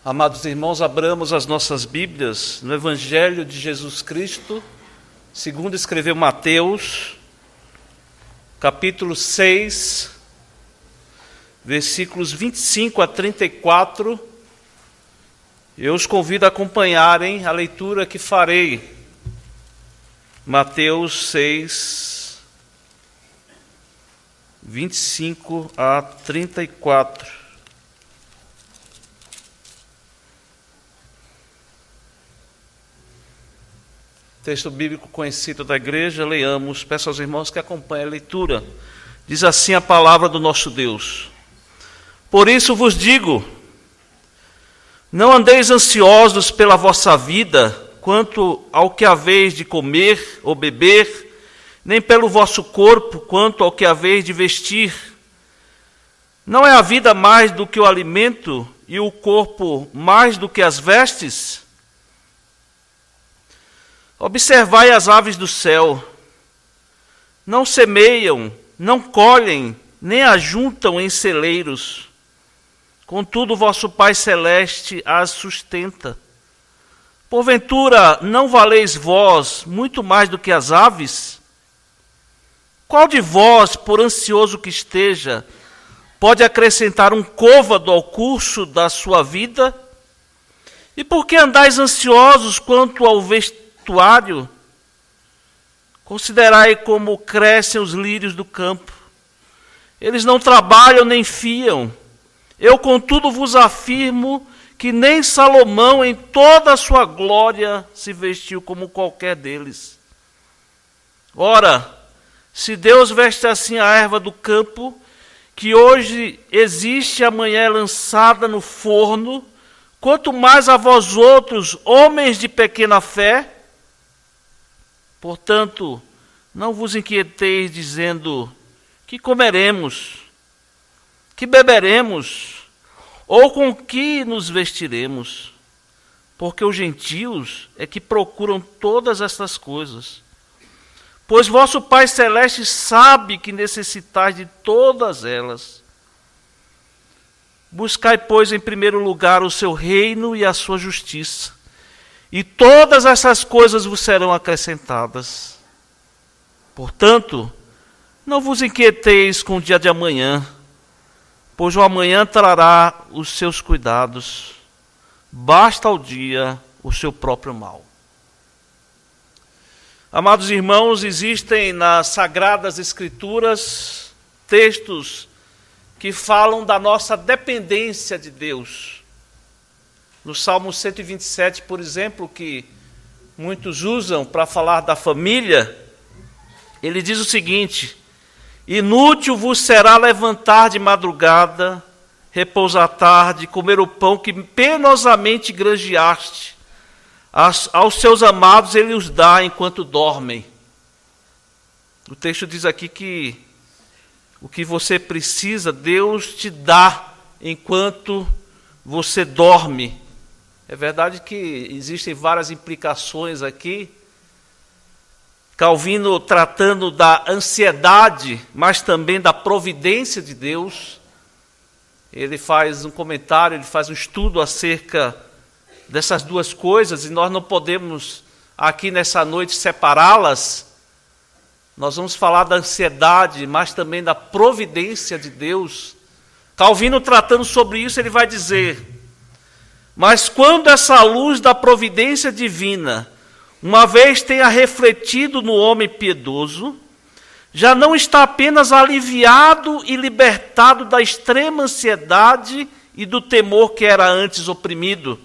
Amados irmãos, abramos as nossas Bíblias no Evangelho de Jesus Cristo, segundo escreveu Mateus, capítulo 6, versículos 25 a 34. Eu os convido a acompanharem a leitura que farei. Mateus 6, 25 a 34. Texto bíblico conhecido da igreja, leiamos, peço aos irmãos que acompanhem a leitura. Diz assim a palavra do nosso Deus: Por isso vos digo, não andeis ansiosos pela vossa vida, quanto ao que haveis de comer ou beber, nem pelo vosso corpo, quanto ao que haveis de vestir. Não é a vida mais do que o alimento, e o corpo mais do que as vestes? Observai as aves do céu, não semeiam, não colhem, nem ajuntam em celeiros, contudo vosso Pai Celeste as sustenta. Porventura não valeis vós muito mais do que as aves? Qual de vós, por ansioso que esteja, pode acrescentar um côvado ao curso da sua vida? E por que andais ansiosos quanto ao vestuário? Considerai como crescem os lírios do campo. Eles não trabalham nem fiam. Eu, contudo, vos afirmo que nem Salomão, em toda a sua glória, se vestiu como qualquer deles. Ora, se Deus veste assim a erva do campo, que hoje existe e amanhã é lançada no forno, quanto mais a vós outros, homens de pequena fé. Portanto, não vos inquieteis dizendo: que comeremos, que beberemos, ou com que nos vestiremos? Porque os gentios é que procuram todas estas coisas. Pois vosso Pai Celeste sabe que necessitais de todas elas. Buscai, pois, em primeiro lugar o seu reino e a sua justiça, e todas essas coisas vos serão acrescentadas. Portanto, não vos inquieteis com o dia de amanhã, pois o amanhã trará os seus cuidados. Basta ao dia o seu próprio mal. Amados irmãos, existem nas Sagradas Escrituras textos que falam da nossa dependência de Deus. No Salmo 127, por exemplo, que muitos usam para falar da família, ele diz o seguinte: inútil vos será levantar de madrugada, repousar tarde, comer o pão que penosamente granjeaste. Aos seus amados ele os dá enquanto dormem. O texto diz aqui que o que você precisa, Deus te dá enquanto você dorme. É verdade que existem várias implicações aqui. Calvino tratando da ansiedade, mas também da providência de Deus. Ele faz um comentário, ele faz um estudo acerca dessas duas coisas, e nós não podemos aqui nessa noite separá-las. Nós vamos falar da ansiedade, mas também da providência de Deus. Calvino tratando sobre isso, ele vai dizer: mas quando essa luz da providência divina, uma vez tenha refletido no homem piedoso, já não está apenas aliviado e libertado da extrema ansiedade e do temor que era antes oprimido,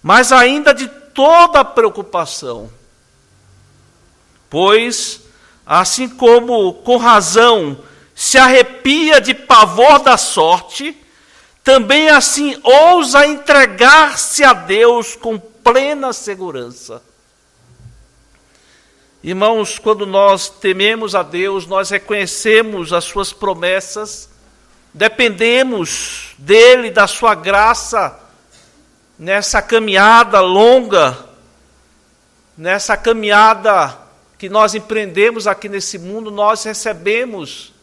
mas ainda de toda a preocupação. Pois, assim como com razão se arrepia de pavor da sorte, também assim ousa entregar-se a Deus com plena segurança. Irmãos, quando nós tememos a Deus, nós reconhecemos as suas promessas, dependemos dele, da sua graça, nessa caminhada longa, nessa caminhada que nós empreendemos aqui nesse mundo, nós recebemos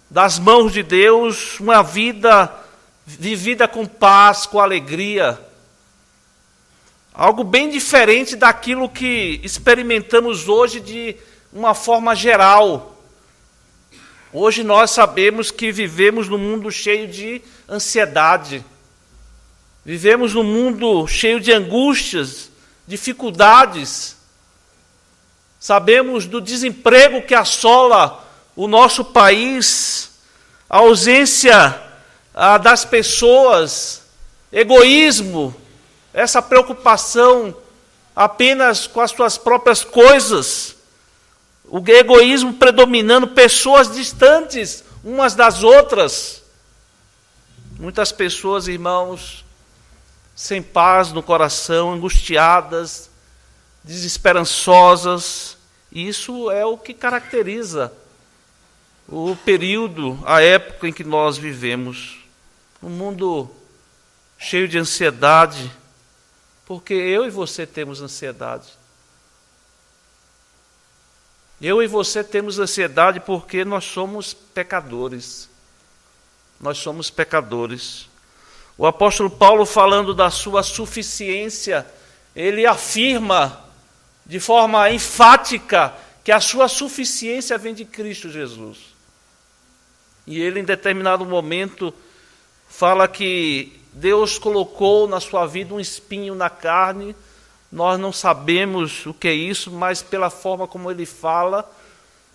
das mãos de Deus uma vida vivida com paz, com alegria. Algo bem diferente daquilo que experimentamos hoje de uma forma geral. Hoje nós sabemos que vivemos num mundo cheio de ansiedade. Vivemos num mundo cheio de angústias, dificuldades. Sabemos do desemprego que assola o nosso país, a ausência das pessoas, egoísmo, essa preocupação apenas com as suas próprias coisas, o egoísmo predominando, pessoas distantes umas das outras. Muitas pessoas, irmãos, sem paz no coração, angustiadas, desesperançosas. Isso é o que caracteriza o período, a época em que nós vivemos. Um mundo cheio de ansiedade, porque eu e você temos ansiedade. Eu e você temos ansiedade porque nós somos pecadores. Nós somos pecadores. O apóstolo Paulo, falando da sua suficiência, ele afirma de forma enfática que a sua suficiência vem de Cristo Jesus. E ele, em determinado momento, fala que Deus colocou na sua vida um espinho na carne. Nós não sabemos o que é isso, mas pela forma como ele fala,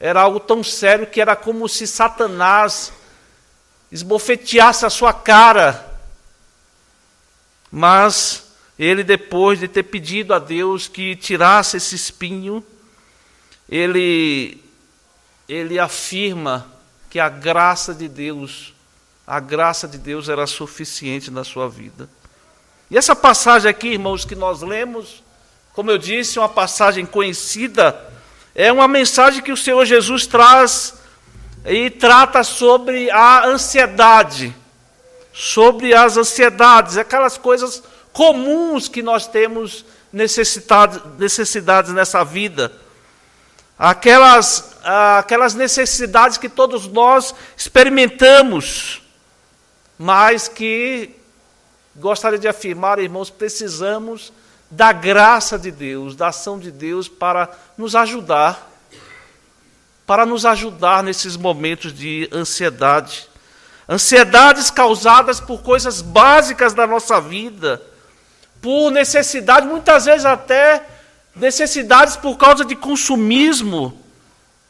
era algo tão sério que era como se Satanás esbofeteasse a sua cara. Mas ele, depois de ter pedido a Deus que tirasse esse espinho, ele afirma que a graça de Deus era suficiente na sua vida. E essa passagem aqui, irmãos, que nós lemos, como eu disse, uma passagem conhecida, é uma mensagem que o Senhor Jesus traz e trata sobre a ansiedade, sobre as ansiedades, aquelas coisas comuns que nós temos necessidades nessa vida, aquelas necessidades que todos nós experimentamos, mas que, gostaria de afirmar, irmãos, precisamos da graça de Deus, da ação de Deus para nos ajudar nesses momentos de ansiedade. Ansiedades causadas por coisas básicas da nossa vida, por necessidade, muitas vezes até necessidades por causa de consumismo,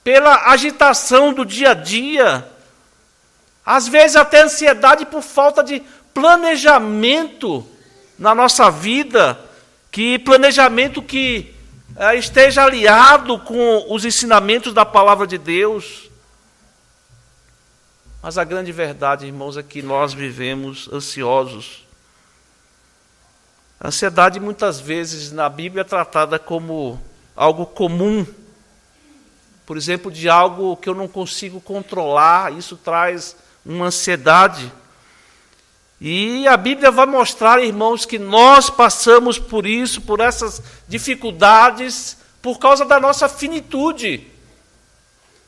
pela agitação do dia a dia, às vezes até ansiedade por falta de planejamento na nossa vida, planejamento que esteja aliado com os ensinamentos da palavra de Deus. Mas a grande verdade, irmãos, é que nós vivemos ansiosos. A ansiedade, muitas vezes, na Bíblia é tratada como algo comum. Por exemplo, de algo que eu não consigo controlar, isso traz uma ansiedade. E a Bíblia vai mostrar, irmãos, que nós passamos por isso, por essas dificuldades, por causa da nossa finitude.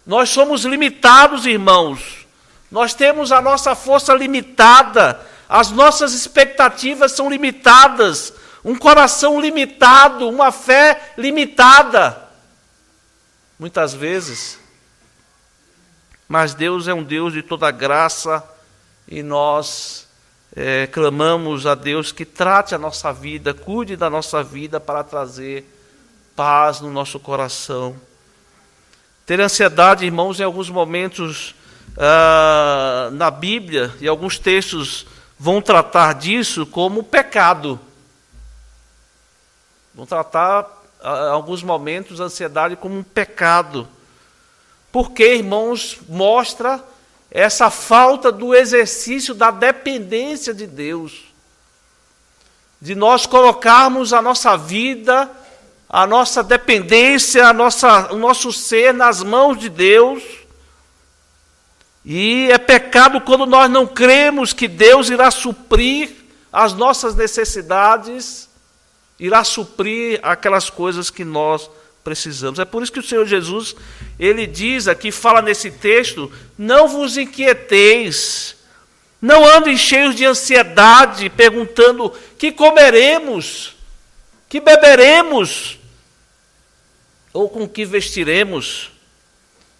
Nós somos limitados, irmãos. Nós temos a nossa força limitada, as nossas expectativas são limitadas, um coração limitado, uma fé limitada. Muitas vezes. Mas Deus é um Deus de toda graça e nós clamamos a Deus que trate a nossa vida, cuide da nossa vida para trazer paz no nosso coração. Ter ansiedade, irmãos, em alguns momentos na Bíblia, e alguns textos vão tratar disso como pecado. Vão tratar, em alguns momentos, a ansiedade como um pecado. Porque, irmãos, mostra essa falta do exercício da dependência de Deus. De nós colocarmos a nossa vida, a nossa dependência, o nosso ser nas mãos de Deus. E é pecado quando nós não cremos que Deus irá suprir as nossas necessidades, irá suprir aquelas coisas que nós precisamos. É por isso que o Senhor Jesus, ele diz aqui, fala nesse texto, não vos inquieteis, Não andem cheios de ansiedade, perguntando: que comeremos? Que beberemos? Ou com que vestiremos?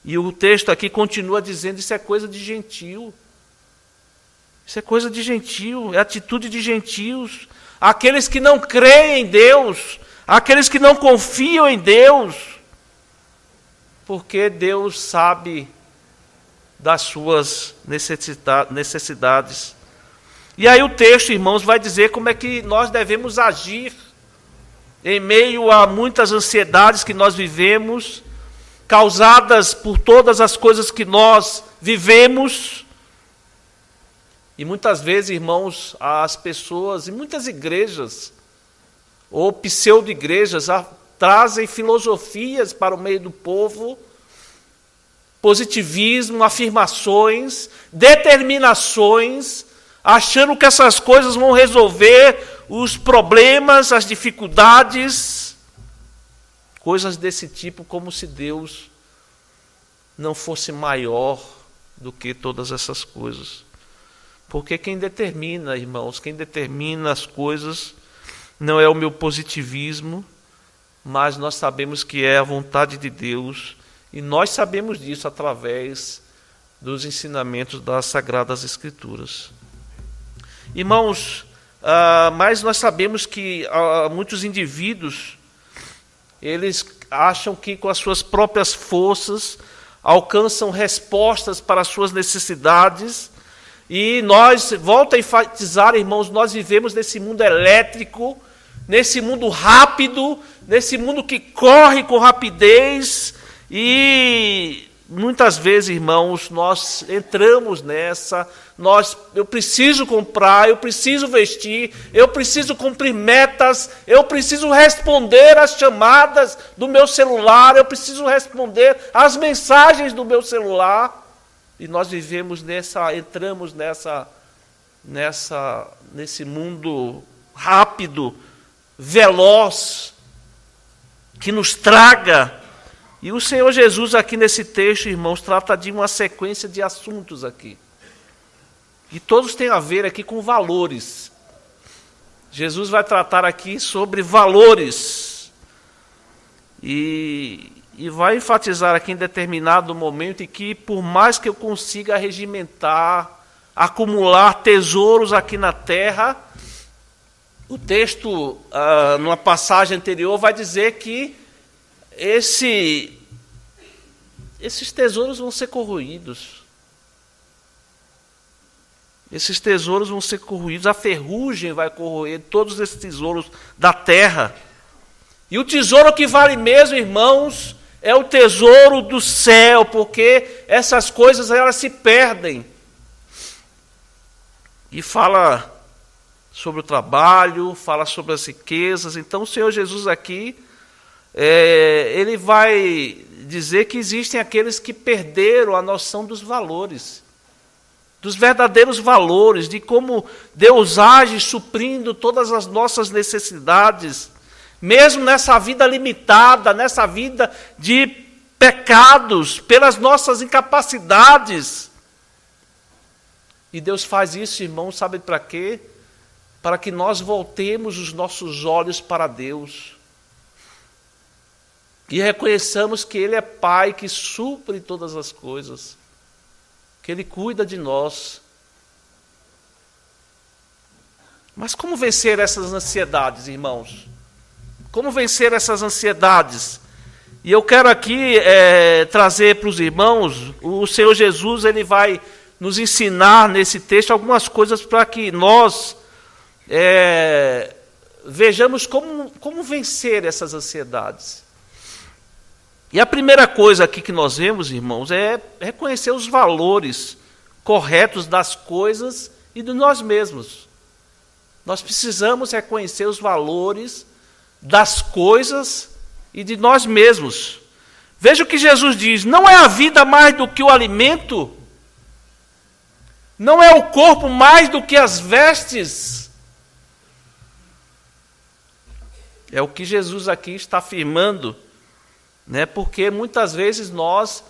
E o texto aqui continua dizendo: isso é coisa de gentio. Isso é coisa de gentio, é atitude de gentios. Aqueles que não creem em Deus, aqueles que não confiam em Deus, porque Deus sabe das suas necessidades. E aí o texto, irmãos, vai dizer como é que nós devemos agir em meio a muitas ansiedades que nós vivemos, causadas por todas as coisas que nós vivemos. E muitas vezes, irmãos, as pessoas, em muitas igrejas, ou pseudo-igrejas, trazem filosofias para o meio do povo, positivismo, afirmações, determinações, achando que essas coisas vão resolver os problemas, as dificuldades, coisas desse tipo, como se Deus não fosse maior do que todas essas coisas. Porque quem determina, irmãos, quem determina as coisas não é o meu positivismo, mas nós sabemos que é a vontade de Deus, e nós sabemos disso através dos ensinamentos das Sagradas Escrituras. Irmãos, mas nós sabemos que muitos indivíduos, eles acham que com as suas próprias forças alcançam respostas para as suas necessidades. E nós, volto a enfatizar, irmãos, nós vivemos nesse mundo elétrico, nesse mundo rápido, nesse mundo que corre com rapidez, e muitas vezes, irmãos, nós entramos nessa, eu preciso comprar, eu preciso vestir, eu preciso cumprir metas, eu preciso responder às chamadas do meu celular, eu preciso responder às mensagens do meu celular. E nós entramos nesse mundo rápido, veloz, que nos traga. E o Senhor Jesus aqui nesse texto, irmãos, trata de uma sequência de assuntos aqui. E todos têm a ver aqui com valores. Jesus vai tratar aqui sobre valores. E vai enfatizar aqui em determinado momento em que, por mais que eu consiga regimentar, acumular tesouros aqui na terra, o texto, numa passagem anterior, vai dizer que esses tesouros vão ser corroídos. Esses tesouros vão ser corroídos, a ferrugem vai corroer todos esses tesouros da terra. E o tesouro que vale mesmo, irmãos, é o tesouro do céu, porque essas coisas elas se perdem. E fala sobre o trabalho, fala sobre as riquezas. Então o Senhor Jesus aqui, ele vai dizer que existem aqueles que perderam a noção dos valores, dos verdadeiros valores, de como Deus age suprindo todas as nossas necessidades, mesmo nessa vida limitada, nessa vida de pecados, pelas nossas incapacidades. E Deus faz isso, irmãos, sabe para quê? Para que nós voltemos os nossos olhos para Deus. E reconheçamos que Ele é Pai que supre todas as coisas, que Ele cuida de nós. Mas como vencer essas ansiedades, irmãos? Como vencer essas ansiedades? E eu quero aqui trazer para os irmãos, o Senhor Jesus, Ele vai nos ensinar nesse texto algumas coisas para que nós vejamos como vencer essas ansiedades. E a primeira coisa aqui que nós vemos, irmãos, é reconhecer os valores corretos das coisas e de nós mesmos. Nós precisamos reconhecer os valores das coisas e de nós mesmos. Veja o que Jesus diz: não é a vida mais do que o alimento? Não é o corpo mais do que as vestes? É o que Jesus aqui está afirmando, né? Porque muitas vezes nós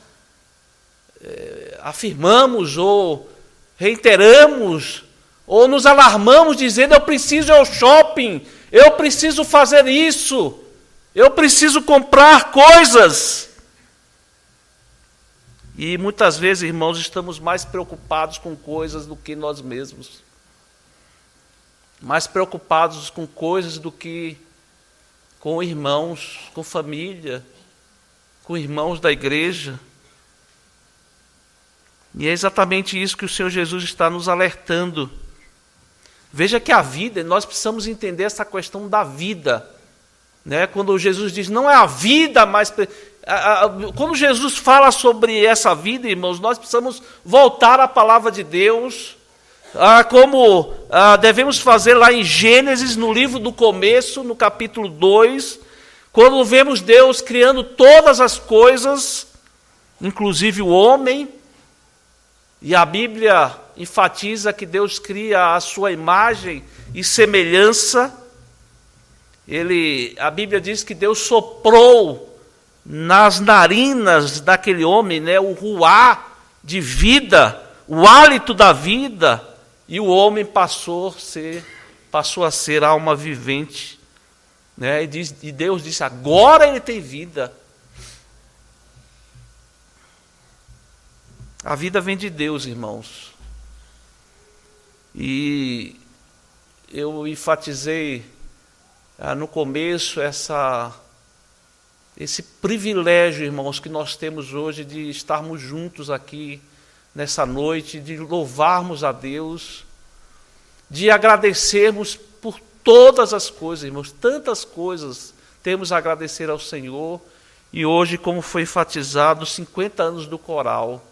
afirmamos ou reiteramos ou nos alarmamos dizendo: eu preciso ir ao shopping, eu preciso fazer isso, eu preciso comprar coisas. E muitas vezes, irmãos, estamos mais preocupados com coisas do que nós mesmos. Mais preocupados com coisas do que com irmãos, com família, com irmãos da igreja. E é exatamente isso que o Senhor Jesus está nos alertando. Veja que a vida, nós precisamos entender essa questão da vida. Né? Quando Jesus diz, não é a vida, mas... Quando Jesus fala sobre essa vida, irmãos, nós precisamos voltar à palavra de Deus, como devemos fazer lá em Gênesis, no livro do começo, no capítulo 2, quando vemos Deus criando todas as coisas, inclusive o homem, e a Bíblia enfatiza que Deus cria a sua imagem e semelhança. A Bíblia diz que Deus soprou nas narinas daquele homem, né, o ruá de vida, o hálito da vida, e o homem passou a ser alma vivente. Né, e Deus disse, agora ele tem vida. A vida vem de Deus, irmãos. E eu enfatizei no começo esse privilégio, irmãos, que nós temos hoje de estarmos juntos aqui nessa noite, de louvarmos a Deus, de agradecermos por todas as coisas, irmãos, tantas coisas temos a agradecer ao Senhor. E hoje, como foi enfatizado, 50 anos do coral.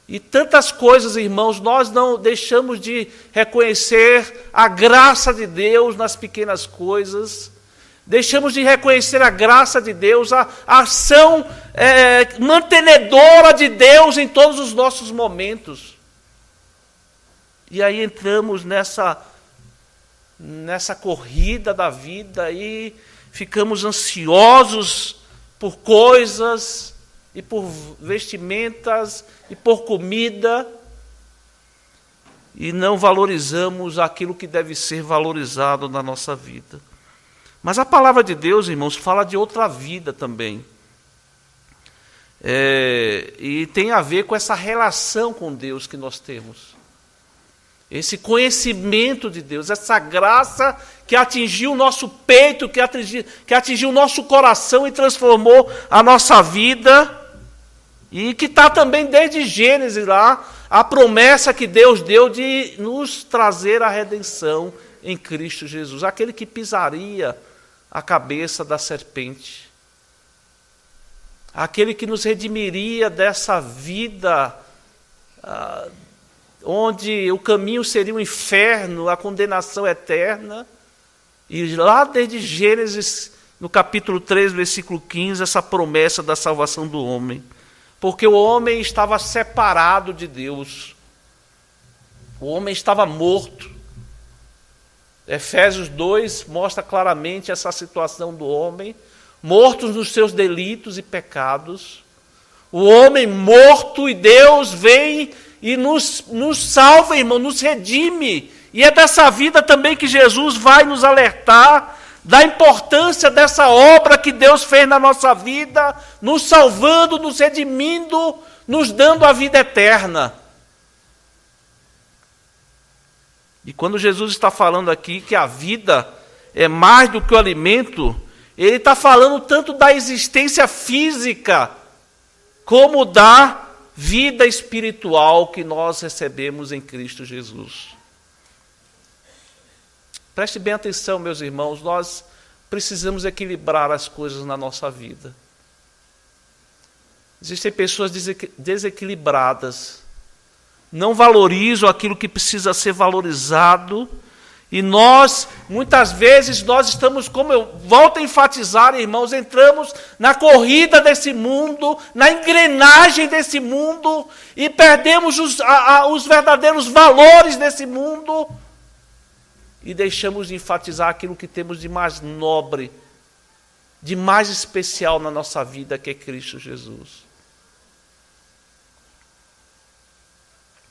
E tantas coisas, irmãos, nós não deixamos de reconhecer a graça de Deus nas pequenas coisas. Deixamos de reconhecer a graça de Deus, a ação mantenedora de Deus em todos os nossos momentos. E aí entramos nessa corrida da vida e ficamos ansiosos por coisas, e por vestimentas, e por comida, e não valorizamos aquilo que deve ser valorizado na nossa vida. Mas a palavra de Deus, irmãos, fala de outra vida também. E tem a ver com essa relação com Deus que nós temos. Esse conhecimento de Deus, essa graça que atingiu o nosso peito, que atingiu o nosso coração e transformou a nossa vida. E que está também desde Gênesis lá, a promessa que Deus deu de nos trazer a redenção em Cristo Jesus. Aquele que pisaria a cabeça da serpente. Aquele que nos redimiria dessa vida onde o caminho seria o inferno, a condenação eterna. E lá desde Gênesis, no capítulo 3, versículo 15, essa promessa da salvação do homem. Porque o homem estava separado de Deus. O homem estava morto. Efésios 2 mostra claramente essa situação do homem, mortos nos seus delitos e pecados. O homem morto, e Deus vem e nos salva, irmão, nos redime. E é dessa vida também que Jesus vai nos alertar, da importância dessa obra que Deus fez na nossa vida, nos salvando, nos redimindo, nos dando a vida eterna. E quando Jesus está falando aqui que a vida é mais do que o alimento, ele está falando tanto da existência física, como da vida espiritual que nós recebemos em Cristo Jesus. Preste bem atenção, meus irmãos, nós precisamos equilibrar as coisas na nossa vida. Existem pessoas desequilibradas, não valorizam aquilo que precisa ser valorizado, e nós, muitas vezes, nós estamos, como eu volto a enfatizar, irmãos, entramos na corrida desse mundo, na engrenagem desse mundo, e perdemos os verdadeiros valores desse mundo, e deixamos de enfatizar aquilo que temos de mais nobre, de mais especial na nossa vida, que é Cristo Jesus.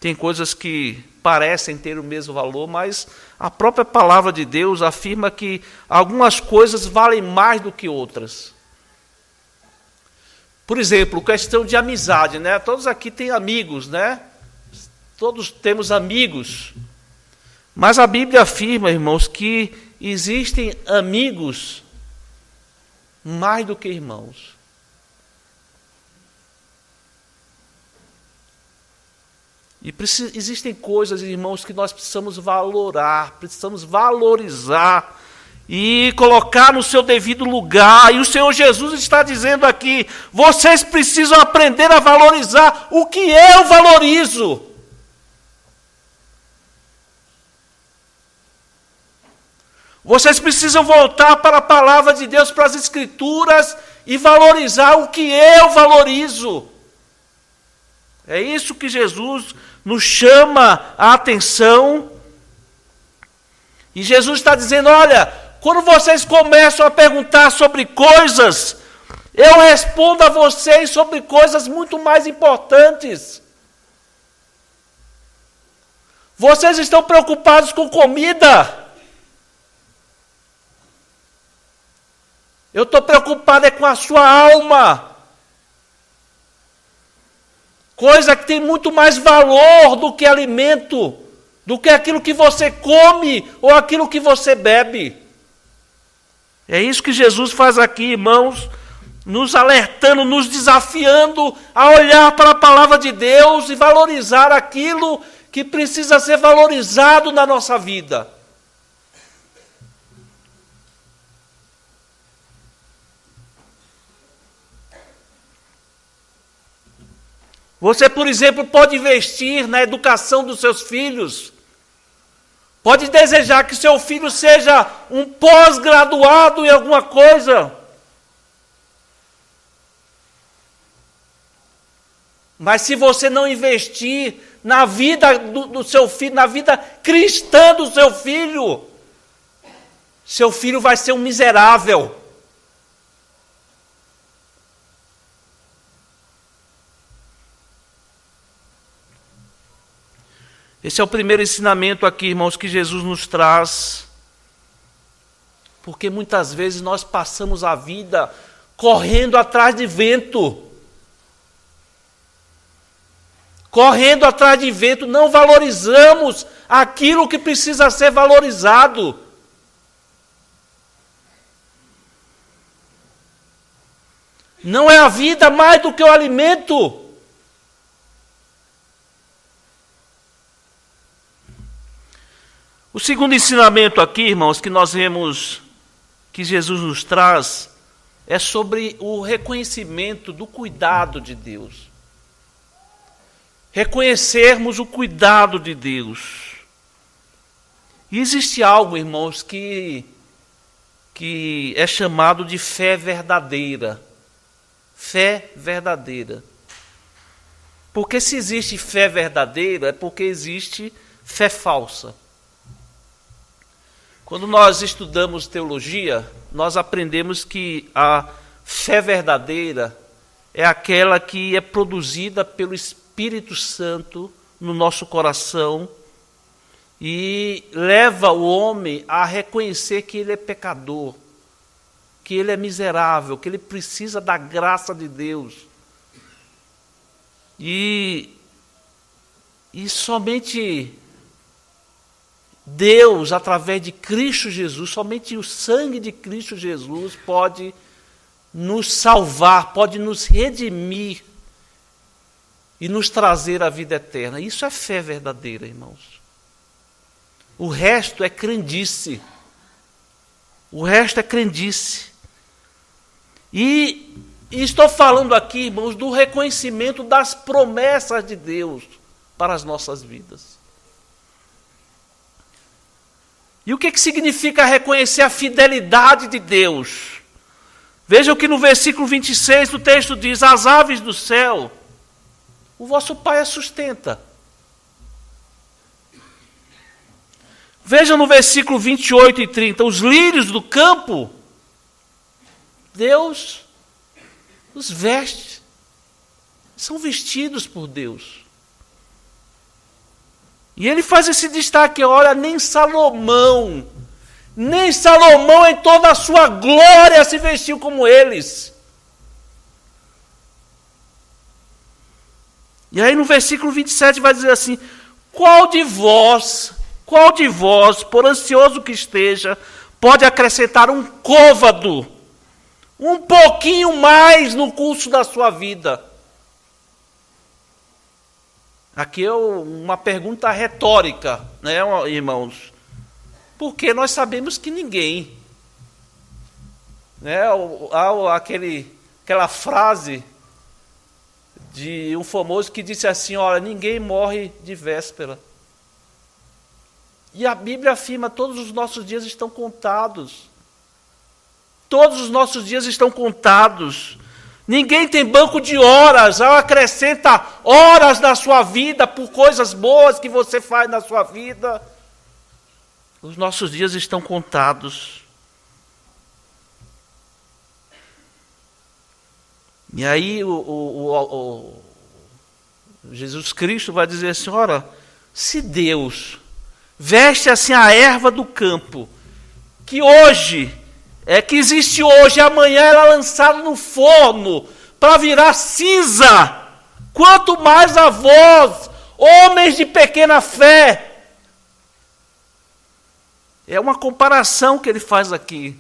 Tem coisas que parecem ter o mesmo valor, mas a própria palavra de Deus afirma que algumas coisas valem mais do que outras. Por exemplo, questão de amizade, né? Todos aqui têm amigos, né? Todos temos amigos. Mas a Bíblia afirma, irmãos, que existem amigos mais do que irmãos. E existem coisas, irmãos, que nós precisamos valorar, precisamos valorizar e colocar no seu devido lugar. E o Senhor Jesus está dizendo aqui: vocês precisam aprender a valorizar o que eu valorizo. Vocês precisam voltar para a palavra de Deus, para as Escrituras, e valorizar o que eu valorizo. É isso que Jesus nos chama a atenção. E Jesus está dizendo: olha, quando vocês começam a perguntar sobre coisas, eu respondo a vocês sobre coisas muito mais importantes. Vocês estão preocupados com comida. Eu estou preocupado com a sua alma. Coisa que tem muito mais valor do que alimento, do que aquilo que você come ou aquilo que você bebe. É isso que Jesus faz aqui, irmãos, nos alertando, nos desafiando a olhar para a palavra de Deus e valorizar aquilo que precisa ser valorizado na nossa vida. Você, por exemplo, pode investir na educação dos seus filhos. Pode desejar que seu filho seja um pós-graduado em alguma coisa. Mas se você não investir na vida do seu filho, na vida cristã do seu filho vai ser um miserável. Esse é o primeiro ensinamento aqui, irmãos, que Jesus nos traz. Porque muitas vezes nós passamos a vida correndo atrás de vento. Correndo atrás de vento, não valorizamos aquilo que precisa ser valorizado. Não é a vida mais do que o alimento. O segundo ensinamento aqui, irmãos, que nós vemos que Jesus nos traz, é sobre o reconhecimento do cuidado de Deus. Reconhecermos o cuidado de Deus. E existe algo, irmãos, que é chamado de fé verdadeira. Fé verdadeira. Porque se existe fé verdadeira, é porque existe fé falsa. Quando nós estudamos teologia, nós aprendemos que a fé verdadeira é aquela que é produzida pelo Espírito Santo no nosso coração e leva o homem a reconhecer que ele é pecador, que ele é miserável, que ele precisa da graça de Deus. E somente Deus, através de Cristo Jesus, somente o sangue de Cristo Jesus pode nos salvar, pode nos redimir e nos trazer a vida eterna. Isso é fé verdadeira, irmãos. O resto é crendice. O resto é crendice. E estou falando aqui, irmãos, do reconhecimento das promessas de Deus para as nossas vidas. E o que significa reconhecer a fidelidade de Deus? Vejam que no versículo 26 do texto diz: as aves do céu, o vosso Pai as sustenta. Vejam no versículo 28 e 30, os lírios do campo, Deus os veste, são vestidos por Deus. E ele faz esse destaque, olha, nem Salomão em toda a sua glória se vestiu como eles. E aí no versículo 27 vai dizer assim: qual de vós, por ansioso que esteja, pode acrescentar um côvado, um pouquinho mais no curso da sua vida? Aqui é uma pergunta retórica, né, irmãos? Porque nós sabemos que ninguém, né, aquela frase de um famoso que disse assim, olha, ninguém morre de véspera. E a Bíblia afirma, todos os nossos dias estão contados. Todos os nossos dias estão contados. Ninguém tem banco de horas, acrescenta horas na sua vida por coisas boas que você faz na sua vida. Os nossos dias estão contados. E aí Jesus Cristo vai dizer assim, ora, se Deus veste assim a erva do campo, que existe hoje, amanhã ela é lançada no forno para virar cinza, quanto mais a vós, homens de pequena fé. É uma comparação que ele faz aqui.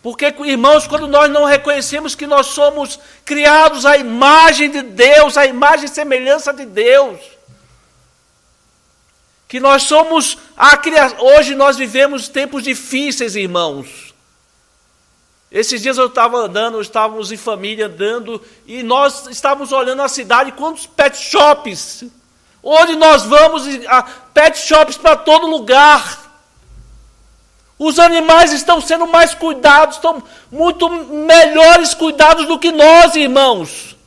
Porque, irmãos, quando nós não reconhecemos que nós somos criados à imagem de Deus, à imagem e semelhança de Deus, que nós somos a criação. Hoje nós vivemos tempos difíceis, irmãos. Esses dias estávamos em família andando, e nós estávamos olhando a cidade, quantos pet shops, onde nós vamos, pet shops para todo lugar. Os animais estão sendo mais cuidados, estão muito melhores cuidados do que nós, irmãos.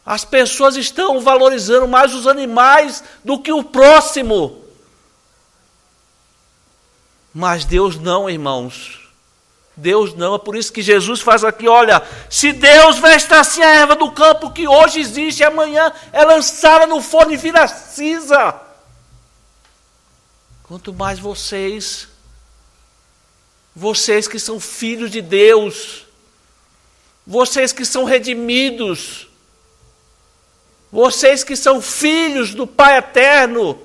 As pessoas estão valorizando mais os animais do que o próximo. Mas Deus não, irmãos. Deus não. É por isso que Jesus faz aqui, olha, se Deus veste assim a erva do campo que hoje existe, amanhã é lançada no forno e vira cinza. Quanto mais vocês que são filhos de Deus, vocês que são redimidos, vocês que são filhos do Pai eterno.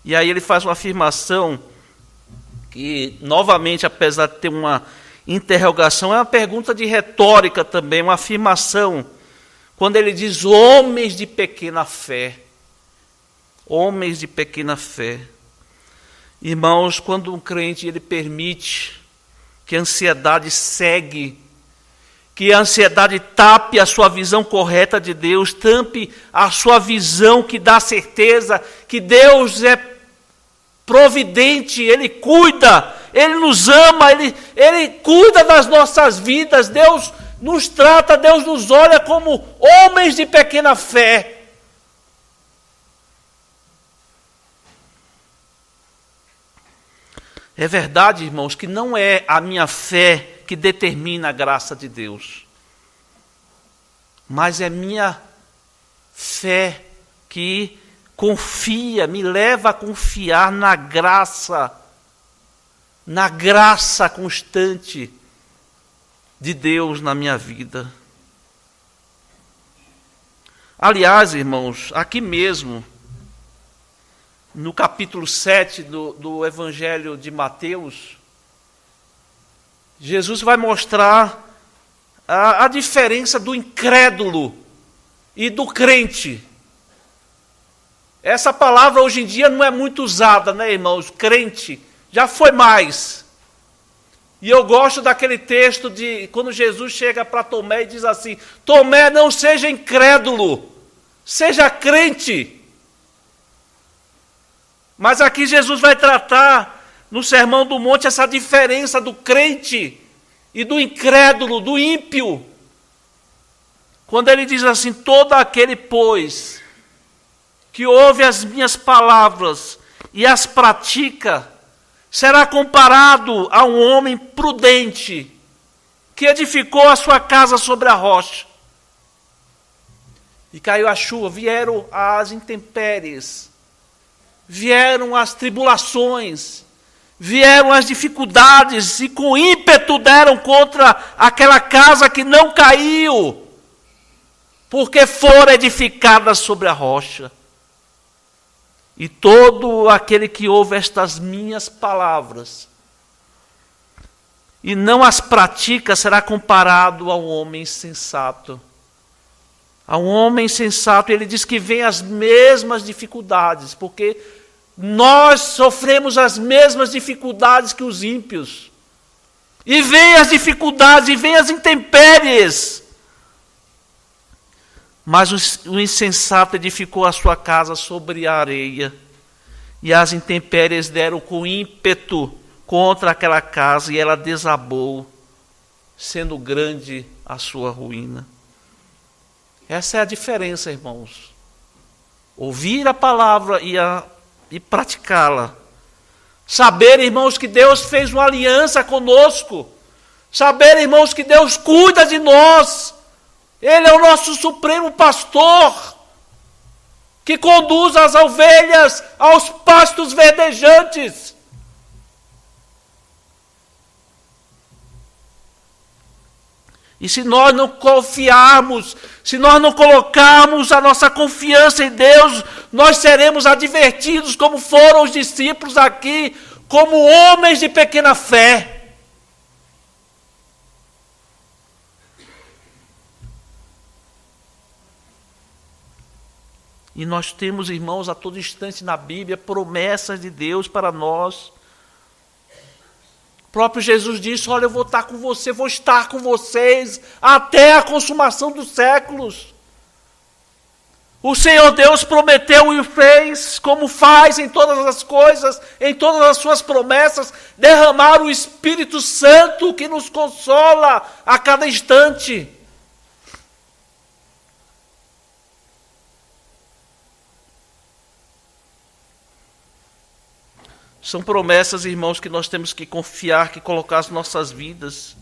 E aí ele faz uma afirmação que, novamente, apesar de ter uma interrogação, é uma pergunta de retórica também, uma afirmação, quando ele diz homens de pequena fé. Homens de pequena fé. Irmãos, quando um crente ele permite que a ansiedade cegue, que a ansiedade tape a sua visão correta de Deus, tampe a sua visão que dá certeza que Deus é providente, Ele cuida, Ele nos ama, Ele cuida das nossas vidas, Deus nos trata, Deus nos olha como homens de pequena fé. É verdade, irmãos, que não é a minha fé que determina a graça de Deus, mas é minha fé que confia, me leva a confiar na graça constante de Deus na minha vida. Aliás, irmãos, aqui mesmo, no capítulo 7 do Evangelho de Mateus, Jesus vai mostrar a diferença do incrédulo e do crente. Essa palavra hoje em dia não é muito usada, né, irmãos? Crente já foi mais. E eu gosto daquele texto de quando Jesus chega para Tomé e diz assim: Tomé, não seja incrédulo, seja crente. Mas aqui Jesus vai tratar no Sermão do Monte essa diferença do crente e do incrédulo, do ímpio. Quando ele diz assim: todo aquele, pois, que ouve as minhas palavras e as pratica, será comparado a um homem prudente que edificou a sua casa sobre a rocha. E caiu a chuva, vieram as intempéries, vieram as tribulações, vieram as dificuldades e com ímpeto deram contra aquela casa que não caiu, porque fora edificada sobre a rocha. E todo aquele que ouve estas minhas palavras e não as pratica será comparado a um homem insensato. A um homem insensato, ele diz que vem as mesmas dificuldades, porque nós sofremos as mesmas dificuldades que os ímpios. E vem as dificuldades, e vem as intempéries. Mas o insensato edificou a sua casa sobre a areia, e as intempéries deram com ímpeto contra aquela casa, e ela desabou, sendo grande a sua ruína. Essa é a diferença, irmãos. Ouvir a palavra e praticá-la. Saber, irmãos, que Deus fez uma aliança conosco. Saber, irmãos, que Deus cuida de nós. Ele é o nosso supremo pastor, que conduz as ovelhas aos pastos verdejantes. E se nós não confiarmos, se nós não colocarmos a nossa confiança em Deus, nós seremos advertidos, como foram os discípulos aqui, como homens de pequena fé. E nós temos, irmãos, a todo instante na Bíblia, promessas de Deus para nós. O próprio Jesus disse, olha, eu vou estar com você, vou estar com vocês até a consumação dos séculos. O Senhor Deus prometeu e fez, como faz em todas as coisas, em todas as suas promessas, derramar o Espírito Santo que nos consola a cada instante. São promessas, irmãos, que nós temos que confiar, que colocar as nossas vidas,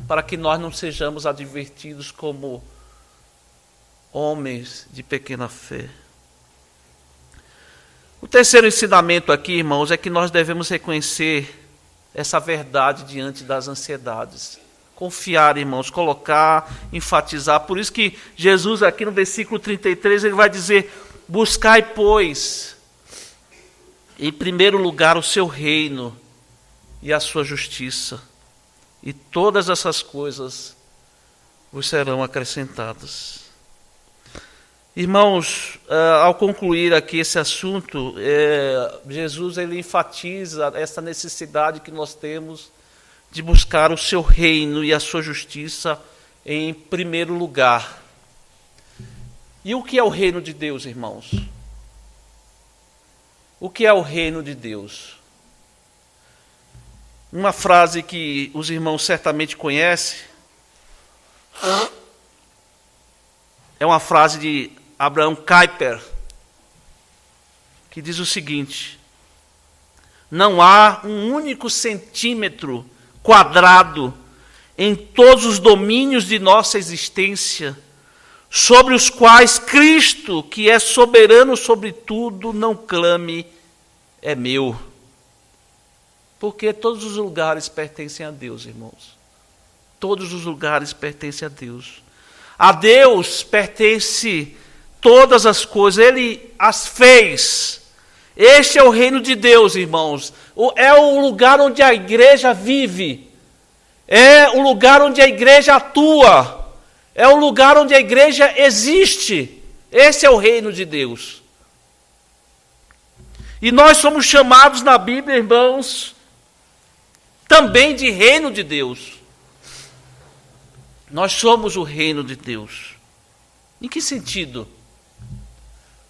para que nós não sejamos advertidos como homens de pequena fé. O terceiro ensinamento aqui, irmãos, é que nós devemos reconhecer essa verdade diante das ansiedades. Confiar, irmãos, colocar, enfatizar. Por isso que Jesus aqui no versículo 33, ele vai dizer, buscai, pois, em primeiro lugar o seu reino e a sua justiça, e todas essas coisas vos serão acrescentadas. Irmãos, ao concluir aqui esse assunto, Jesus ele enfatiza essa necessidade que nós temos de buscar o seu reino e a sua justiça em primeiro lugar. E o que é o reino de Deus, irmãos? O que é o reino de Deus? Uma frase que os irmãos certamente conhecem, é uma frase de Abraham Kuyper, que diz o seguinte: não há um único centímetro quadrado em todos os domínios de nossa existência sobre os quais Cristo, que é soberano sobre tudo, não clame, é meu. Porque todos os lugares pertencem a Deus, irmãos. Todos os lugares pertencem a Deus. A Deus pertence todas as coisas, Ele as fez. Este é o reino de Deus, irmãos. É o lugar onde a igreja vive. É o lugar onde a igreja atua. É o lugar onde a igreja existe. Esse é o reino de Deus. E nós somos chamados na Bíblia, irmãos, também de reino de Deus. Nós somos o reino de Deus. Em que sentido?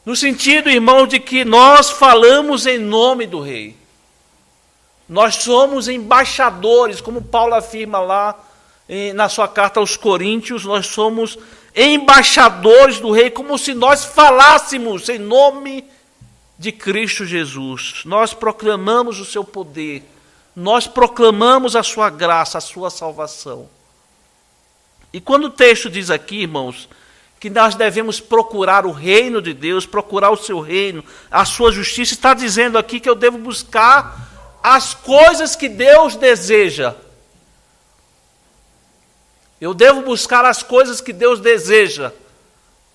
No sentido, irmão, de que nós falamos em nome do Rei. Nós somos embaixadores, como Paulo afirma lá na sua carta aos Coríntios, nós somos embaixadores do Rei, como se nós falássemos em nome de Cristo Jesus. Nós proclamamos o seu poder, nós proclamamos a sua graça, a sua salvação. E quando o texto diz aqui, irmãos, que nós devemos procurar o reino de Deus, procurar o seu reino, a sua justiça, está dizendo aqui que eu devo buscar as coisas que Deus deseja. Eu devo buscar as coisas que Deus deseja.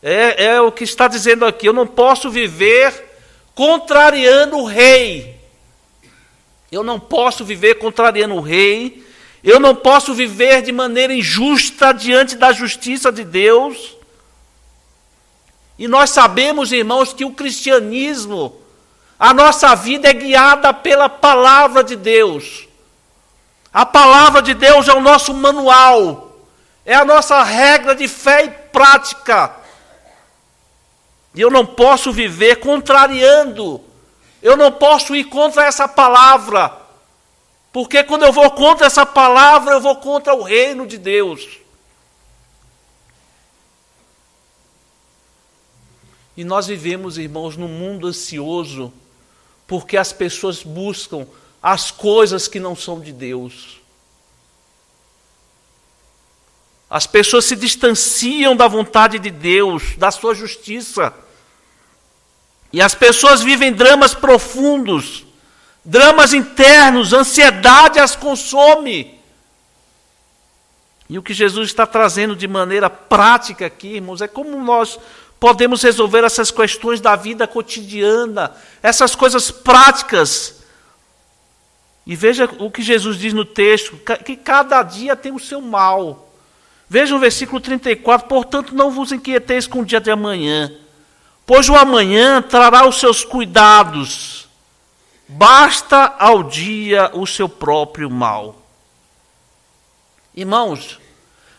É o que está dizendo aqui. Eu não posso viver contrariando o rei. Eu não posso viver contrariando o rei. Eu não posso viver de maneira injusta diante da justiça de Deus. E nós sabemos, irmãos, que o cristianismo, a nossa vida é guiada pela palavra de Deus. A palavra de Deus é o nosso manual, é a nossa regra de fé e prática. E eu não posso viver contrariando, eu não posso ir contra essa palavra, porque quando eu vou contra essa palavra, eu vou contra o reino de Deus. E nós vivemos, irmãos, num mundo ansioso, porque as pessoas buscam as coisas que não são de Deus. As pessoas se distanciam da vontade de Deus, da sua justiça. E as pessoas vivem dramas profundos, dramas internos, ansiedade as consome. E o que Jesus está trazendo de maneira prática aqui, irmãos, é como nós podemos resolver essas questões da vida cotidiana, essas coisas práticas. E veja o que Jesus diz no texto, que cada dia tem o seu mal. Veja o versículo 34, portanto não vos inquieteis com o dia de amanhã, pois o amanhã trará os seus cuidados, basta ao dia o seu próprio mal. Irmãos,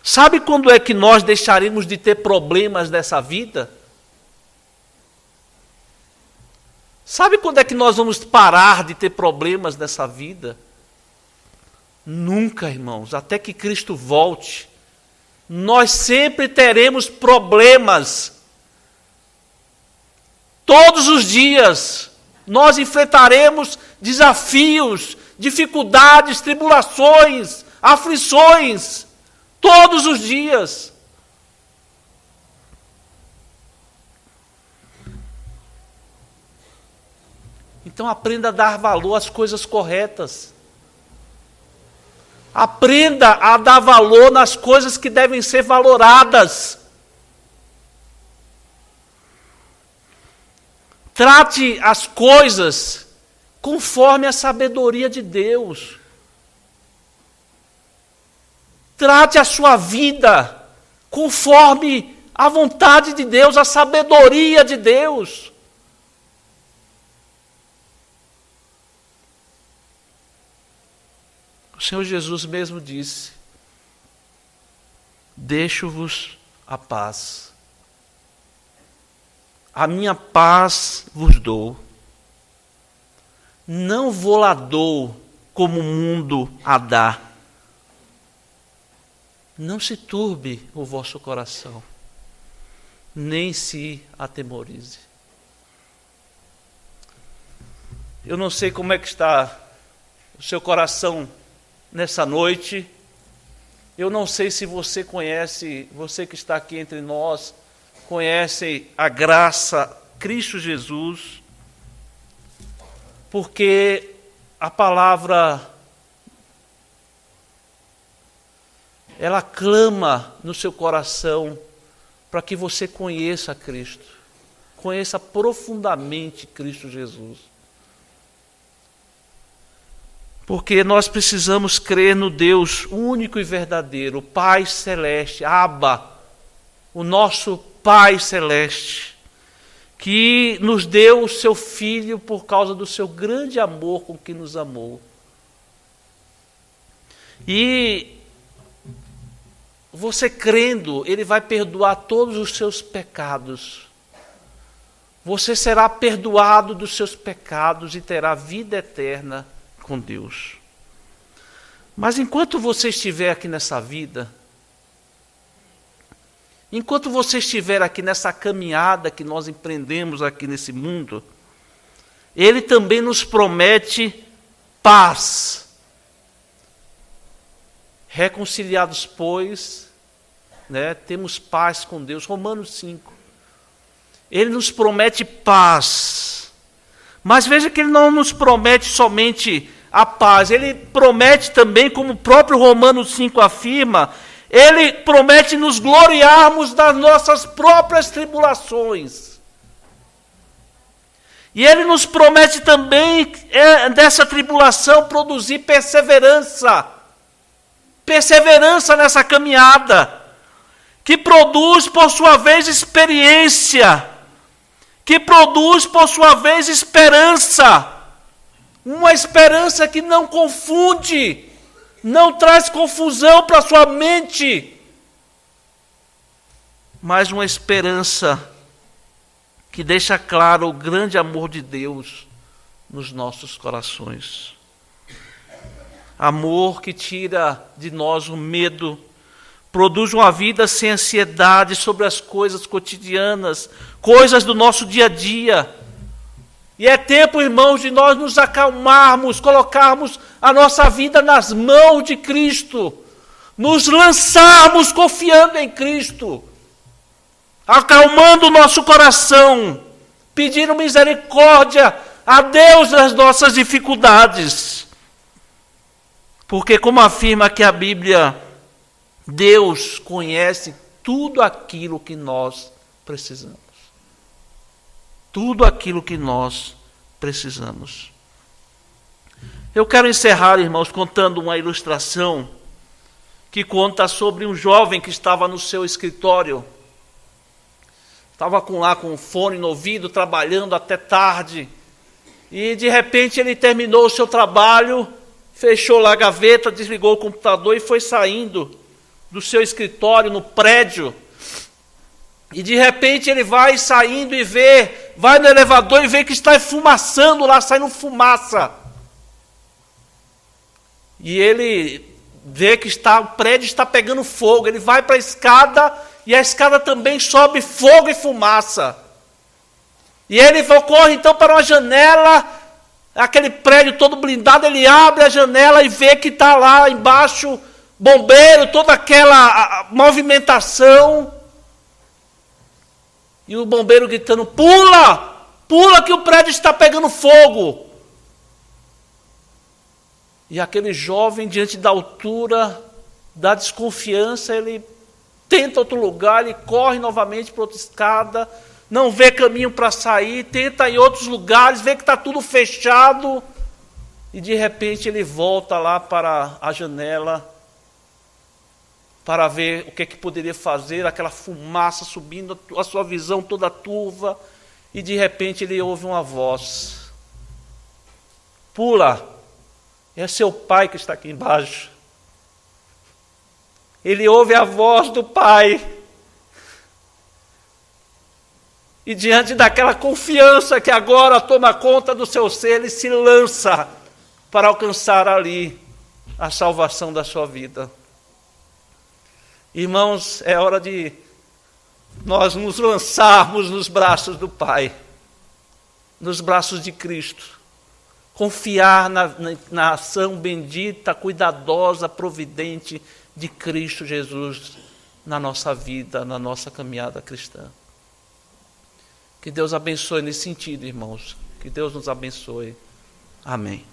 sabe quando é que nós deixaremos de ter problemas nessa vida? Sabe quando é que nós vamos parar de ter problemas nessa vida? Nunca, irmãos, até que Cristo volte. Nós sempre teremos problemas. Todos os dias nós enfrentaremos desafios, dificuldades, tribulações, aflições. Todos os dias. Então aprenda a dar valor às coisas corretas. Aprenda a dar valor nas coisas que devem ser valoradas. Trate as coisas conforme a sabedoria de Deus. Trate a sua vida conforme a vontade de Deus, a sabedoria de Deus. O Senhor Jesus mesmo disse: deixo-vos a paz. A minha paz vos dou. Não vou lá dou como o mundo a dá. Não se turbe o vosso coração, nem se atemorize. Eu não sei como é que está o seu coração nessa noite. Eu não sei se você conhece, você que está aqui entre nós, conhece a graça, Cristo Jesus, porque a palavra, ela clama no seu coração para que você conheça Cristo, conheça profundamente Cristo Jesus. Porque nós precisamos crer no Deus único e verdadeiro, o Pai Celeste, Abba, o nosso Pai Celeste, que nos deu o seu Filho por causa do seu grande amor com que nos amou. E você crendo, Ele vai perdoar todos os seus pecados. Você será perdoado dos seus pecados e terá vida eterna com Deus. Mas enquanto você estiver aqui nessa vida, enquanto você estiver aqui nessa caminhada que nós empreendemos aqui nesse mundo, Ele também nos promete paz. Reconciliados, pois, temos paz com Deus. Romanos 5. Ele nos promete paz. Mas veja que ele não nos promete somente a paz. Ele promete também, como o próprio Romanos 5 afirma, ele promete nos gloriarmos das nossas próprias tribulações. E ele nos promete também, dessa tribulação, produzir perseverança. Perseverança nessa caminhada, que produz, por sua vez, experiência, que produz, por sua vez, esperança. Uma esperança que não confunde, não traz confusão para a sua mente, mas uma esperança que deixa claro o grande amor de Deus nos nossos corações. Amor que tira de nós o medo, produz uma vida sem ansiedade sobre as coisas cotidianas, coisas do nosso dia a dia. E é tempo, irmãos, de nós nos acalmarmos, colocarmos a nossa vida nas mãos de Cristo, nos lançarmos confiando em Cristo, acalmando o nosso coração, pedindo misericórdia a Deus das nossas dificuldades. Porque, como afirma aqui a Bíblia, Deus conhece tudo aquilo que nós precisamos. Tudo aquilo que nós precisamos. Eu quero encerrar, irmãos, contando uma ilustração que conta sobre um jovem que estava no seu escritório. Estava lá com um fone no ouvido, trabalhando até tarde. E, de repente, ele terminou o seu trabalho, fechou lá a gaveta, desligou o computador e foi saindo do seu escritório no prédio. E de repente ele vai saindo e vai no elevador e vê que está esfumaçando lá, saindo fumaça. E ele vê que o prédio está pegando fogo. Ele vai para a escada e a escada também sobe fogo e fumaça. E ele corre então para uma janela, aquele prédio todo blindado, ele abre a janela e vê que está lá embaixo bombeiro, toda aquela movimentação. E o bombeiro gritando: pula! Pula que o prédio está pegando fogo! E aquele jovem, diante da altura, da desconfiança, ele tenta outro lugar, ele corre novamente para outra escada, não vê caminho para sair, tenta em outros lugares, vê que está tudo fechado, e de repente ele volta lá para a janela, para ver o que poderia fazer, aquela fumaça subindo, a sua visão toda turva, e de repente ele ouve uma voz: pula, é seu pai que está aqui embaixo. Ele ouve a voz do pai, e diante daquela confiança que agora toma conta do seu ser, ele se lança para alcançar ali a salvação da sua vida. Irmãos, é hora de nós nos lançarmos nos braços do Pai, nos braços de Cristo, confiar na ação bendita, cuidadosa, providente de Cristo Jesus na nossa vida, na nossa caminhada cristã. Que Deus abençoe nesse sentido, irmãos. Que Deus nos abençoe. Amém.